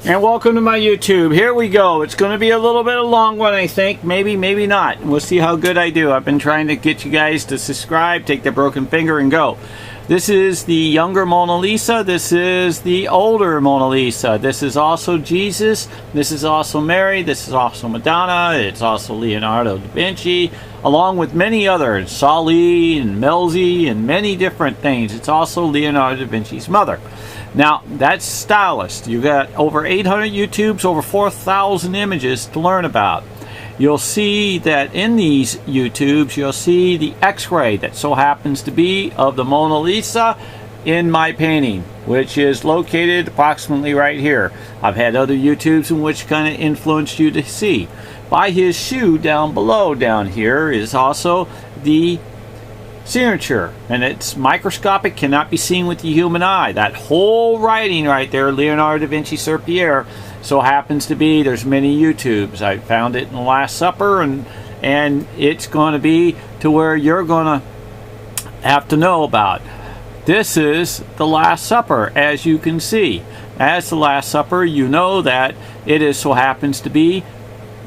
And welcome to my YouTube. Here we go. It's going to be a little bit of a long one, I think. Maybe not. We'll see how good I do. I've been trying to get you guys to subscribe, take the broken finger, and go. This is the younger Mona Lisa. This is the older Mona Lisa. This is also Jesus. This is also Mary. This is also Madonna. It's also Leonardo da Vinci, along with many others. Sali and Melzi and many different things. It's also Leonardo da Vinci's mother. Now, that's stylist. You got over 800 YouTubes, over 4,000 images to learn about. You'll see that in these YouTubes, you'll see the X-ray that so happens to be of the Mona Lisa in my painting, which is located approximately right here. I've had other YouTubes in which kind of influenced you to see. By his shoe down below down here is also the signature, and it's microscopic, cannot be seen with the human eye. That whole writing right there, Leonardo da Vinci Sir Pierre, so happens to be, there's many YouTubes. I found it in the Last Supper, and it's going to be to where you're going to have to know about. This is the Last Supper, as you can see. As the Last Supper, you know that it is so happens to be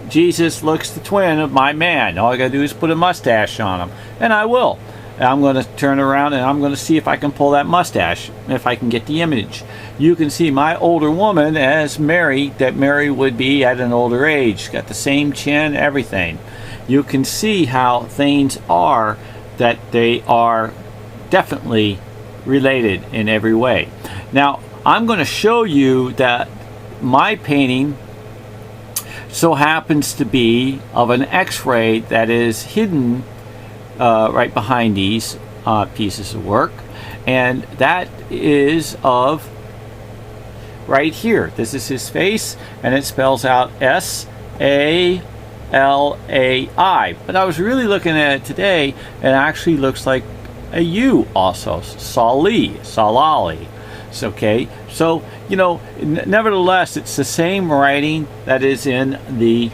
Jesus looks the twin of my man. All I gotta do is put a mustache on him, and I will. I'm going to turn around and I'm going to see if I can pull that mustache, if I can get the image. You can see my older woman as Mary, that Mary would be at an older age. Got the same chin, everything. You can see how things are, that they are definitely related in every way. Now, I'm going to show you that my painting so happens to be of an X-ray that is hidden right behind these pieces of work, and that is of right here. This is his face, and it spells out S-A-L-A-I, but I was really looking at it today, and it actually looks like a U also, Salali. It's okay, so you know, nevertheless, it's the same writing that is in the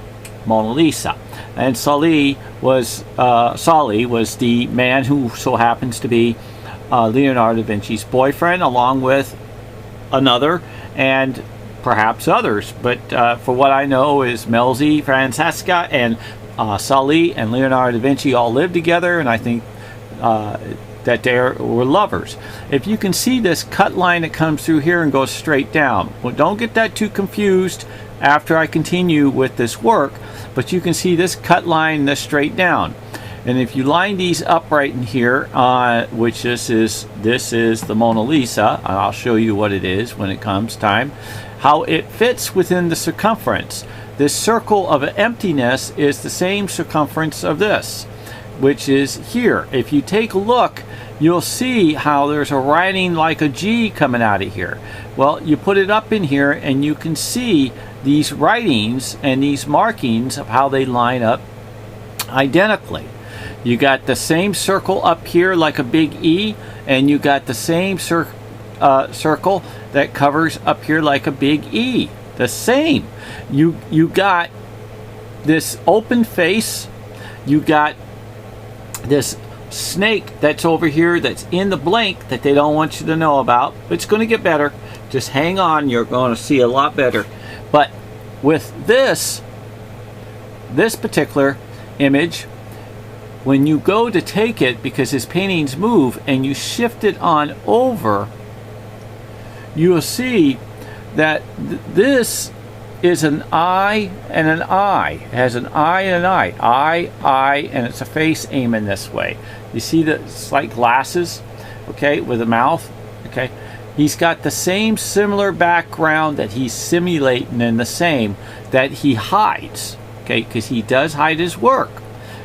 Mona Lisa. And Sali was the man who so happens to be Leonardo da Vinci's boyfriend, along with another and perhaps others. But for what I know is Melzi, Francesca, and Sali and Leonardo da Vinci all lived together, and I think that they were lovers. If you can see this cut line that comes through here and goes straight down, well, don't get that too confused after I continue with this work, but you can see this cut line, this straight down. And if you line these up right in here, which this is the Mona Lisa, and I'll show you what it is when it comes time, how it fits within the circumference. This circle of emptiness is the same circumference of this, which is here. If you take a look, you'll see how there's a writing like a G coming out of here. Well, you put it up in here and you can see these writings and these markings of how they line up identically. You got the same circle up here like a big E, and you got the same circle that covers up here like a big E. The same. You got this open face. You got this snake that's over here that's in the blank that they don't want you to know about. It's going to get better. Just hang on, you're going to see a lot better. But with this particular image, when you go to take it, because his paintings move, and you shift it on over, you'll see that this is an eye and an eye. It has an eye and an eye, and it's a face aiming this way. You see that it's like glasses, okay, with a mouth, okay. He's got the same similar background that he's simulating, and the same that he hides, okay, because he does hide his work.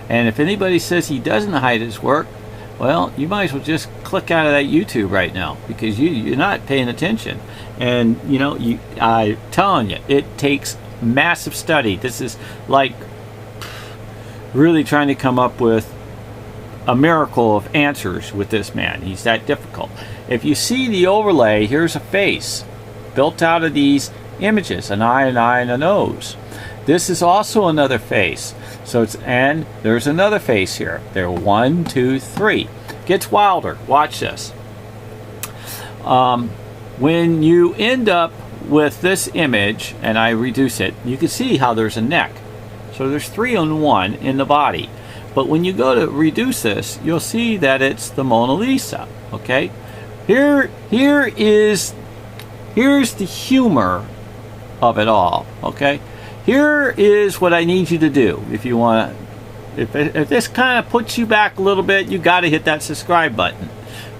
And if anybody says he doesn't hide his work, well, you might as well just click out of that YouTube right now, because you're not paying attention. And you know, I'm telling you, it takes massive study. This is like really trying to come up with a miracle of answers with this man. He's that difficult. If you see the overlay, here's a face built out of these images, an eye, an eye, and a nose. This is also another face. So it's, and there's another face here. There are 1, 2, 3. Gets wilder. Watch this. When you end up with this image and I reduce it, you can see how there's a neck. So there's 3 in 1 in the body. But when you go to reduce this, you'll see that it's the Mona Lisa. Okay, here's the humor of it all. Okay, here is what I need you to do. If you want to, if this kind of puts you back a little bit, you got to hit that subscribe button.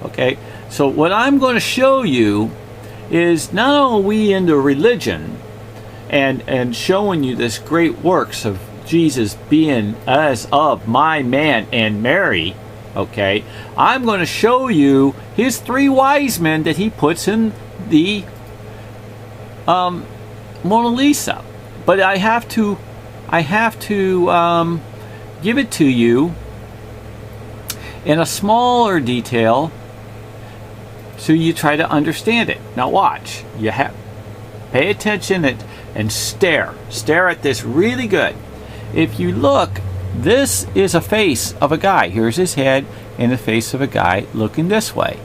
Okay, so what I'm going to show you is not only we into religion and showing you this great works of Jesus being as of my man and Mary. Okay, I'm going to show you his 3 wise men that he puts in the Mona Lisa. But I have to give it to you in a smaller detail so you try to understand it. Now watch. Pay attention and stare at this really good. If you look, this is a face of a guy. Here's his head and the face of a guy looking this way.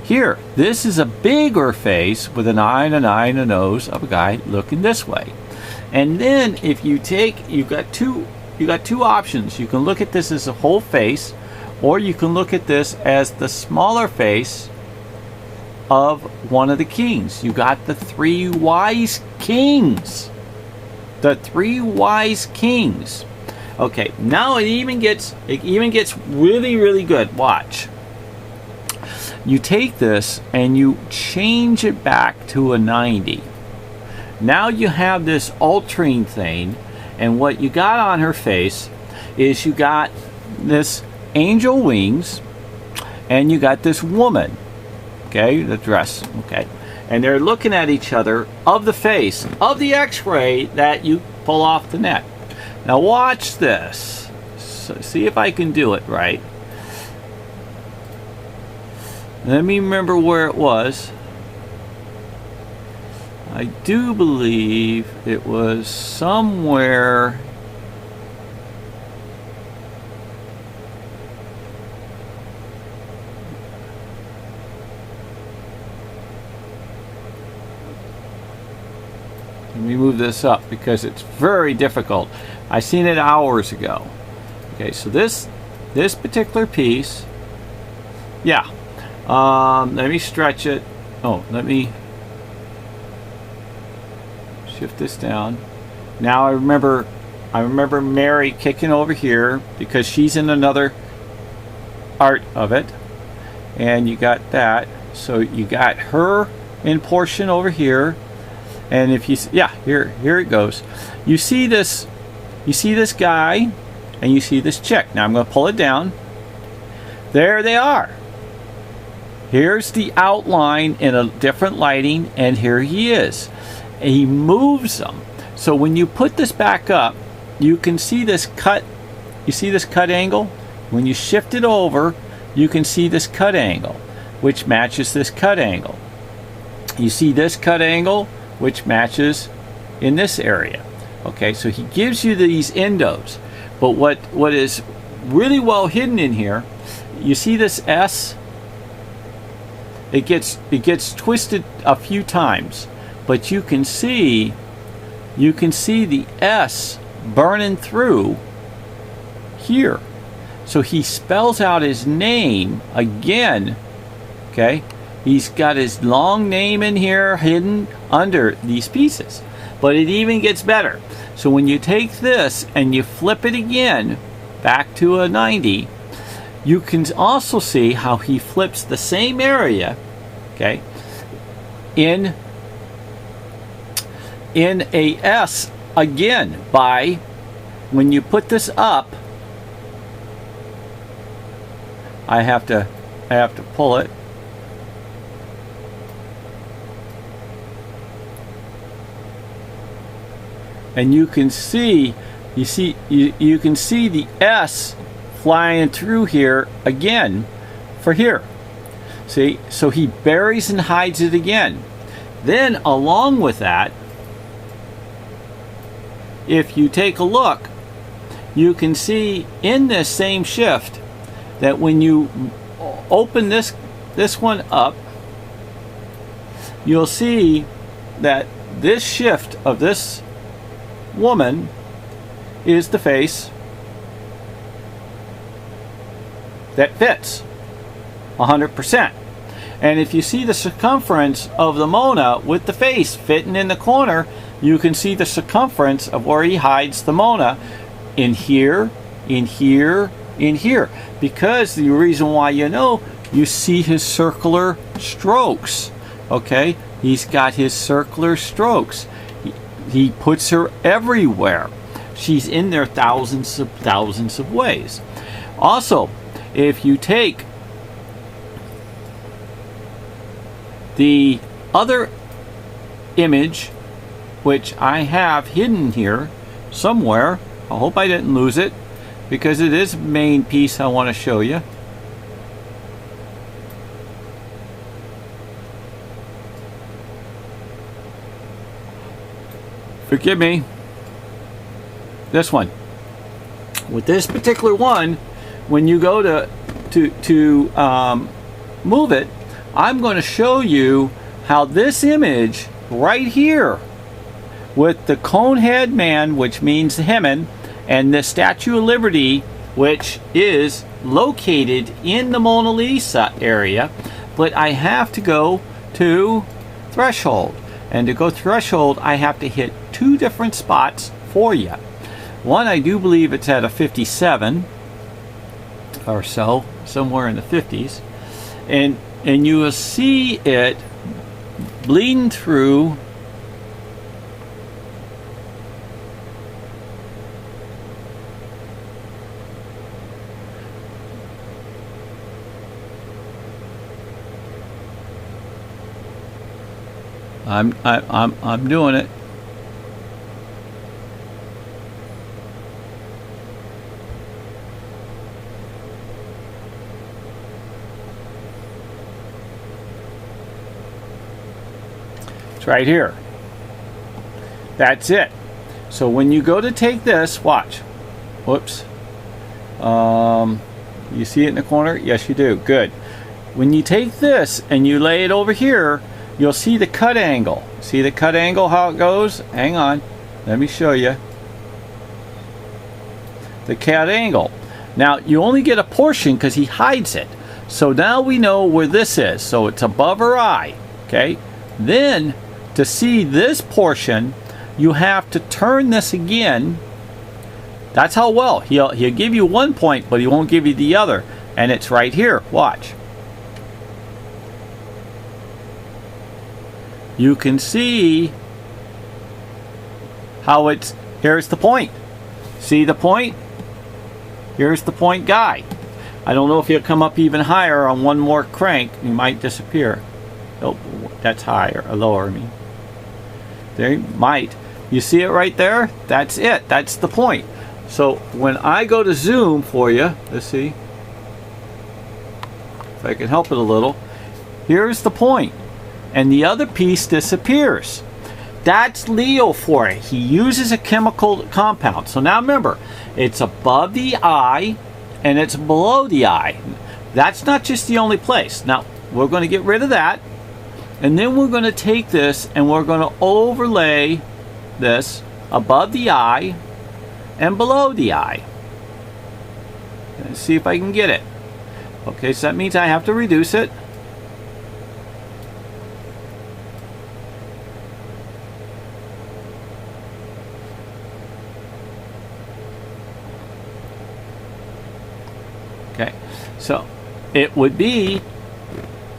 Here, this is a bigger face with an eye and an eye and a nose of a guy looking this way. And then if you take, you've got two options. You can look at this as a whole face, or you can look at this as the smaller face of one of the kings. You got the 3 wise kings. The 3 wise kings. Okay, now it even gets really, really good. Watch. You take this and you change it back to a 90. Now you have this altering thing, and what you got on her face is you got this angel wings and you got this woman. Okay, the dress. Okay. And they're looking at each other of the face of the x-ray that you pull off the neck. Now watch this. So see if I can do it right. Let me remember where it was. I do believe it was somewhere. Let me move this up because it's very difficult. I seen it hours ago. Okay, so this particular piece, yeah. Let me stretch it. Oh, let me shift this down. Now I remember Mary kicking over here because she's in another art of it, and you got that. So you got her in portion over here. And if you, yeah, here it goes. You see this guy, and you see this chick. Now I'm going to pull it down. There they are. Here's the outline in a different lighting, and here he is. And he moves them. So when you put this back up, you can see this cut. You see this cut angle? When you shift it over, you can see this cut angle, which matches this cut angle. You see this cut angle, which matches in this area. Okay, so he gives you these endos. But what is really well hidden in here, you see this S? It gets twisted a few times, but you can see the S burning through here. So he spells out his name again. Okay, he's got his long name in here hidden under these pieces. But it even gets better. So when you take this and you flip it again back to a 90, you can also see how he flips the same area, okay, in a S again by, when you put this up, I have to pull it. And you can see, you can see the S flying through here again for here. See, so he buries and hides it again. Then along with that, if you take a look, you can see in this same shift that when you open this one up, you'll see that this shift of this woman is the face that fits 100%. And if you see the circumference of the Mona with the face fitting in the corner, you can see the circumference of where he hides the Mona in here, in here, in here. Because the reason why, you see his circular strokes. Okay, he's got his circular strokes. He puts her everywhere. She's in there thousands of ways. Also, if you take the other image, which I have hidden here somewhere, I hope I didn't lose it, because it is the main piece I want to show you. Forgive me. This one. With this particular one, when you go to move it, I'm going to show you how this image right here with the Conehead Man, which means Hemin, and the Statue of Liberty, which is located in the Mona Lisa area, but I have to go to threshold. And to go threshold, I have to hit 2 different spots for you. One, I do believe it's at a 57 or so, somewhere in the 50s. And you will see it bleeding through I'm doing it. It's right here. That's it. So when you go to take this, watch. Whoops. You see it in the corner? Yes, you do. Good. When you take this and you lay it over here, you'll see the cut angle. See the cut angle, how it goes? Hang on. Let me show you. The cut angle. Now, you only get a portion because he hides it. So now we know where this is. So it's above her eye. Okay? Then, to see this portion, you have to turn this again. That's how well. He'll give you one point, but he won't give you the other. And it's right here. Watch. You can see how it's, here's the point. See the point? Here's the point guy. I don't know if he'll come up even higher on one more crank. He might disappear. Oh, that's higher, or lower, I mean. There, he might. You see it right there? That's it. That's the point. So when I go to zoom for you, let's see if I can help it a little. Here's the point. And the other piece disappears. That's Leo for it. He uses a chemical compound. So now remember, it's above the eye and it's below the eye. That's not just the only place. Now, we're going to get rid of that. And then we're going to take this and we're going to overlay this above the eye and below the eye. Let's see if I can get it. Okay, so that means I have to reduce it. Okay, so it would be,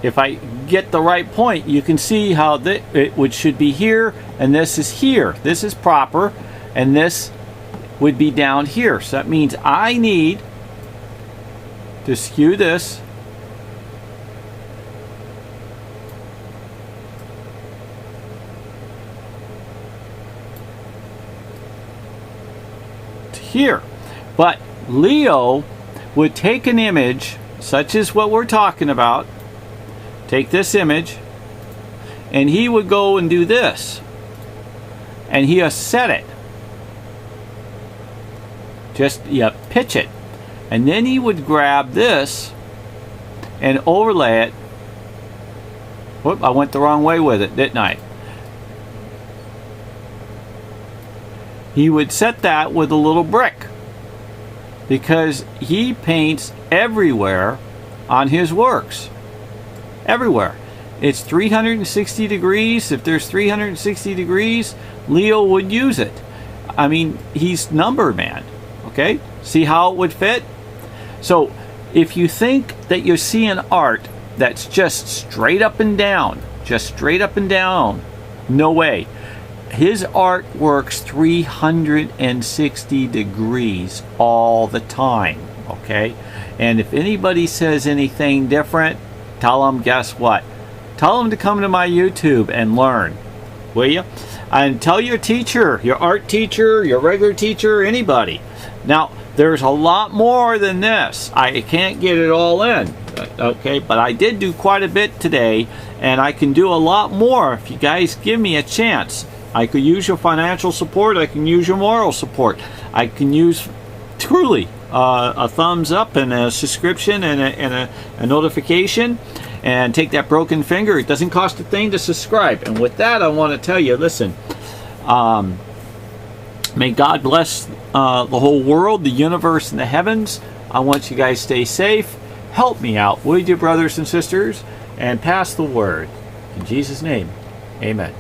if I get the right point, you can see how it should be here, and this is here. This is proper, and this would be down here. So that means I need to skew this to here. But Leo would take an image such as what we're talking about, take this image, and he would go and do this, and he'll set it, just pitch it, and then he would grab this and overlay it. Whoop, I went the wrong way with it, didn't I? he would set that with a little brick, because he paints everywhere on his works. Everywhere. It's 360 degrees. If there's 360 degrees, Leo would use it. I mean, he's number man. Okay? See how it would fit? So, if you think that you're seeing art that's just straight up and down, no way. His art works 360 degrees all the time. Okay? And if anybody says anything different, tell them, guess what? Tell them to come to my YouTube and learn, will you? And tell your teacher, your art teacher, your regular teacher, anybody. Now, there's a lot more than this. I can't get it all in, okay? But I did do quite a bit today, and I can do a lot more if you guys give me a chance. I could use your financial support. I can use your moral support. I can use, truly, a thumbs up and a subscription and a notification, and take that broken finger. It doesn't cost a thing to subscribe. And with that, I want to tell you, listen, may God bless the whole world, the universe, and the heavens. I want you guys to stay safe. Help me out, would you, brothers and sisters, and pass the word. In Jesus' name, amen.